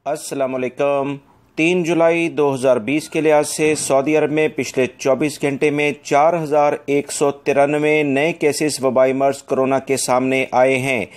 अस्सलाम वालेकुम। 3 जुलाई 2020 के लिहाज से सऊदी अरब में पिछले 24 घंटे में 4193 नए केसेस वबाई मर्ज कोरोना के सामने आए हैं।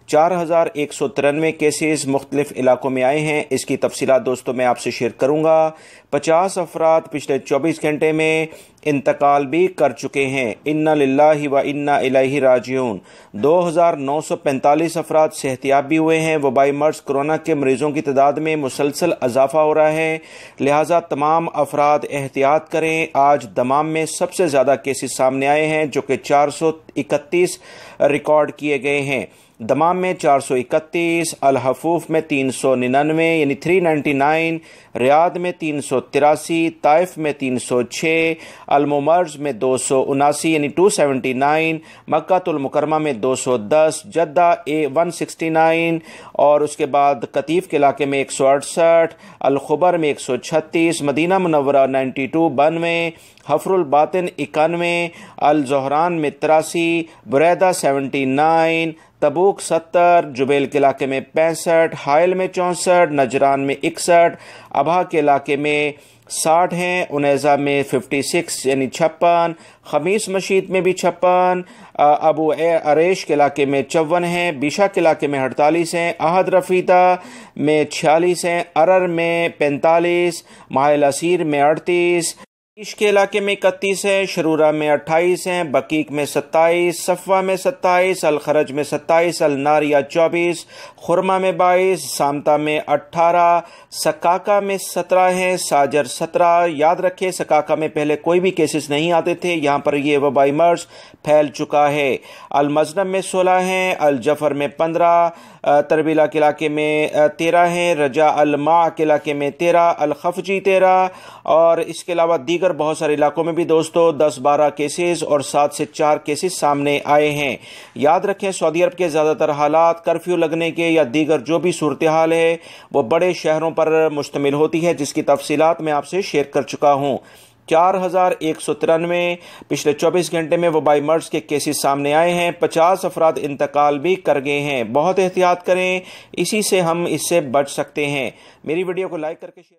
4193 केसेस मुख्तलिफ इलाकों में आए हैं। इसकी तफसीलात दोस्तों मैं आपसे शेयर करूंगा। 50 अफराद पिछले 24 घंटे में इंतकाल भी कर चुके हैं। इन्ना लिल्लाहि व इन्ना इलैहि राजिऊन। 2945 अफराद सेहतियाब भी हुए हैं। वबाई मर्ज कोरोना के मरीजों की तादाद में मुसलसल इजाफा हो रहा है, लिहाजा तमाम अफराद एहतियात करें। आज दमाम में सबसे ज़्यादा केसेस सामने आए हैं जो कि 431 रिकॉर्ड किए गए हैं। दमाम में 431, अल हफूफ में 399 यानी 399, रियाद में 383, ताइफ में 306, अल मुमर्ज में 279 यानी 279, मक्कातुल मुकरमा में 210, जद्दा 169 और उसके बाद कतीफ के इलाके में 168, अल खुबर में 136, मदीना मुनव्वरा 92 92, हफरुल बातिन 91, अल ज़ोहरान में 83, बुरैदा 79, तबूक 70, जुबैल के इलाके में 65, हाइल में 64, नजरान में 61, अबहा के इलाके में 60 हैं, उनैज़ा में 56 यानी 56, खमीस मशीद में भी 56, अबू अरेश के इलाके में 54 हैं, बीशा के इलाके में 48 हैं, अहद रफीदा में 46 हैं, अरर में 45, माहिल असीर में 38, इश के इलाके में 31 है, शरूरा में 28 हैं, बकीक में 27, सफ़वा में 27, अल खरज में 27, अल नारिया 24, खुरमा में 22, सामता में 18, सकाका में 17 हैं, साजर 17। याद रखें सकाका में पहले कोई भी केसेस नहीं आते थे, यहाँ पर ये वबाई मर्ज फैल चुका है। अल मजनब में 16 हैं, अल जफर में 15, तरबीला के इलाके में 13 हैं, रजा अल मा के इलाके में 13, अल खफजी 13 और इसके अलावा दीगर बहुत सारे इलाकों में भी दोस्तों 10-12 केसेस और 7 से 4 केसेस सामने आए हैं। याद रखें सऊदी अरब के ज़्यादातर हालात कर्फ्यू लगने के या दीगर जो भी सूरत हाल है वो बड़े शहरों पर मुश्तमिल होती है, जिसकी तफसीलात मैं आपसे शेयर कर चुका हूँ। 4193 पिछले 24 घंटे में वबाई मर्ज के केसेस सामने आए हैं। 50 अफराद इंतकाल भी कर गए हैं। बहुत एहतियात करें, इसी से हम इससे बच सकते हैं। मेरी वीडियो को लाइक करके शेयर